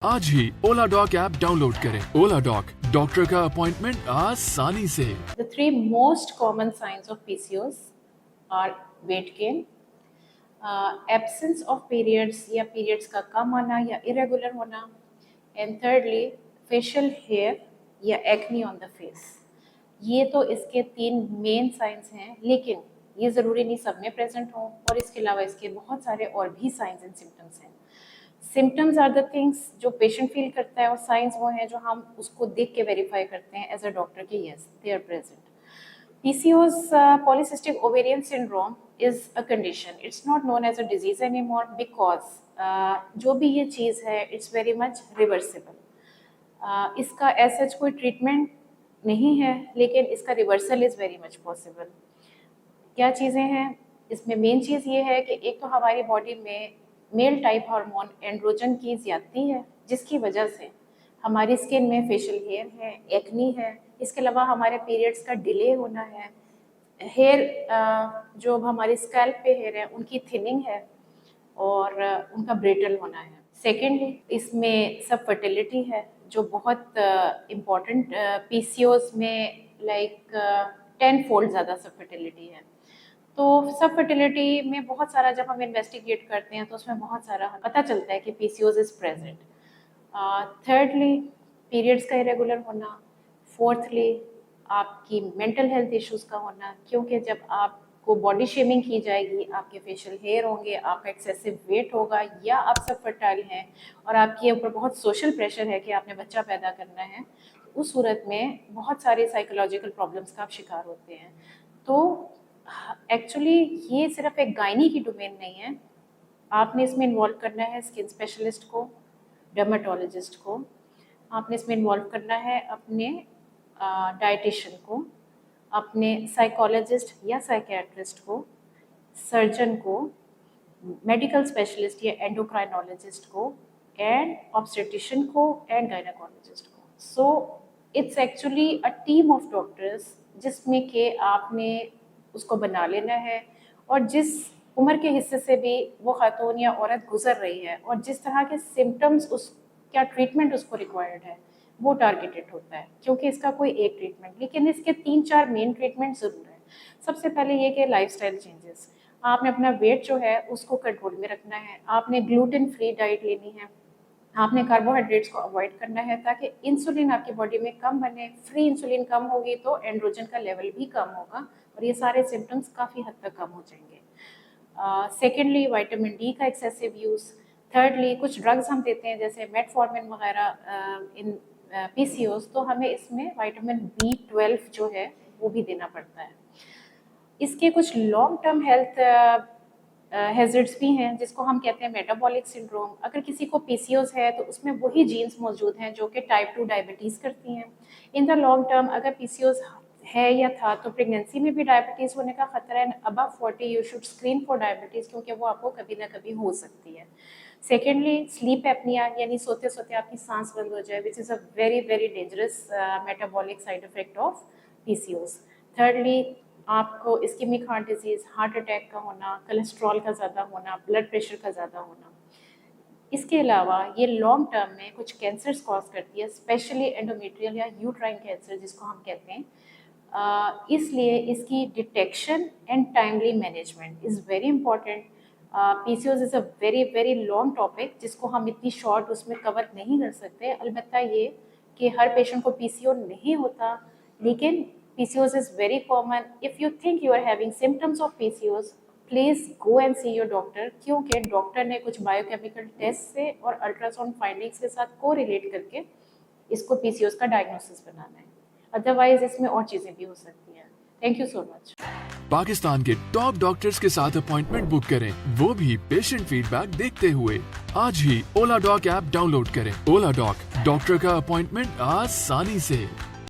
आज ही ओला dock app download करें। ओला dock, doctor का अपॉइंटमेंट आसानी से। The three most common signs of PCOS are weight gain, absence of periods या periods का कम आना या irregular होना, and thirdly facial hair या acne on the face। ये तो इसके तीन मेन साइंस हैं, लेकिन ये ज़रूरी नहीं सब में प्रेजेंट हों, और इसके अलावा इसके बहुत सारे और भी साइंस एंड सिम्टम्स हैं। सिम्टम्स आर द थिंग्स जो पेशेंट फील करता है, और साइंस वो हैं जो हम उसको देख के वेरीफाई करते हैं एज अ डॉक्टर कि yes they are present. PCOS, polycystic ovarian syndrome, is a condition. It's not known as a disease anymore because जो भी ये चीज़ है it's very much reversible. इसका as such कोई ट्रीटमेंट नहीं है, लेकिन इसका reversal is very much possible. क्या चीज़ें हैं इसमें? मेन चीज़ ये है कि एक तो हमारी बॉडी में मेल टाइप हार्मोन एंड्रोजन की ज़्यादती है, जिसकी वजह से हमारी स्किन में फेशियल हेयर है, एक्नी है। इसके अलावा हमारे पीरियड्स का डिले होना है, हेयर जो हमारी स्कैल्प पे हेयर है उनकी थिनिंग है, और उनका ब्रिटल होना है। सेकेंडली इसमें सब फर्टिलिटी है, जो बहुत इम्पॉर्टेंट PCOS में लाइक 10 फोल्ड ज़्यादा सब फर्टिलिटी है। तो सब फर्टिलिटी में बहुत सारा जब हम इन्वेस्टिगेट करते हैं तो उसमें बहुत सारा पता चलता है कि PCOS is present. Thirdly periods का इरेगुलर होना। फोर्थली आपकी मेंटल हेल्थ इश्यूज़ का होना, क्योंकि जब आपको बॉडी शेमिंग की जाएगी, आपके फेशियल हेयर होंगे, आपका एक्सेसिव वेट होगा, या आप सब फर्टाइल हैं और आपके ऊपर बहुत सोशल प्रेशर है कि आपने बच्चा पैदा करना है, उस सूरत में बहुत सारे साइकोलॉजिकल प्रॉब्लम्स का आप शिकार होते हैं। तो एक्चुअली ये सिर्फ एक गायनी की डोमेन नहीं है, आपने इसमें इन्वॉल्व करना है स्किन स्पेशलिस्ट को, डर्माटोलॉजिस्ट को, आपने इसमें इन्वॉल्व करना है अपने डाइटिशियन को, अपने साइकोलॉजिस्ट या साइकियाट्रिस्ट को, सर्जन को, मेडिकल स्पेशलिस्ट या एंडोक्राइनोलॉजिस्ट को, एंड ऑब्स्टेट्रिशियन को, एंड गायनेकोलॉजिस्ट को। So it's actually a team of doctors जिसमें कि आपने उसको बना लेना है, और जिस उम्र के हिस्से से भी वो खातून या औरत गुजर रही है और जिस तरह के सिम्टम्स उस क्या ट्रीटमेंट उसको रिक्वायर्ड है वो टारगेटेड होता है, क्योंकि इसका कोई एक ट्रीटमेंट, लेकिन इसके 3-4 मेन ट्रीटमेंट ज़रूर है। सबसे पहले ये कि लाइफस्टाइल चेंजेस, आपने अपना वेट जो है उसको कंट्रोल में रखना है, आपने ग्लूटेन फ्री डाइट लेनी है, आपने कार्बोहाइड्रेट्स को अवॉइड करना है ताकि इंसुलिन आपकी बॉडी में कम बने। फ्री इंसुलिन कम होगी तो एंड्रोजन का लेवल भी कम होगा और ये सारे सिम्टम्स काफ़ी हद तक कम हो जाएंगे। सेकेंडली विटामिन डी का एक्सेसिव यूज़। थर्डली कुछ ड्रग्स हम देते हैं जैसे मेटफॉर्मिन वगैरह इन PCOS, तो हमें इसमें विटामिन B12 जो है वो भी देना पड़ता है। इसके कुछ लॉन्ग टर्म हेल्थ हैजर्ड्स भी हैं जिसको हम कहते हैं मेटाबॉलिक सिंड्रोम। अगर किसी को PCOS है तो उसमें वही जीन्स मौजूद हैं जो कि टाइप 2 डायबिटीज़ करती हैं। इन द लॉन्ग टर्म अगर PCOS है या था तो प्रेगनेंसी में भी डायबिटीज़ होने का खतरा है। Above 40 you should screen for diabetes, क्योंकि वो आपको कभी ना कभी हो सकती है। सेकेंडली स्लीप एपनिया, यानी सोते सोते आपकी सांस बंद हो जाए, which is a very very dangerous metabolic side effect of PCOS। Thirdly आपको ischaemic heart disease, heart attack का होना, कोलेस्ट्रॉल का ज़्यादा होना, ब्लड प्रेशर का ज़्यादा होना। इसके अलावा ये लॉन्ग टर्म में कुछ कैंसर्स कॉज करती है, स्पेशली एंडोमेट्रियल या यूट्राइन कैंसर जिसको हम कहते हैं। इसलिए इसकी detection and timely management is very important. PCOS is a very very long topic जिसको हम इतनी शॉर्ट उसमें कवर नहीं कर सकते। अलबत्ता ये कि हर पेशेंट को PCOS नहीं होता, लेकिन PCOS is very common. If you think you are having symptoms of PCOS, please go and see your doctor, क्योंकि डॉक्टर ने कुछ बायोकेमिकल टेस्ट से और अल्ट्रासाउंड फाइंडिंग्स के साथ को रिलेट करके इसको PCOS का डायग्नोसिस बनाना है। अदरवाइज इसमें और चीज़ें भी हो सकती हैं। Thank you so much. Pakistan के टॉप डॉक्टर्स के साथ अपॉइंटमेंट बुक करें, वो भी पेशेंट फीडबैक देखते हुए। आज ही ओला डॉक ऐप डाउनलोड करें। ओला डॉक, डॉक्टर का अपॉइंटमेंट आसानी से।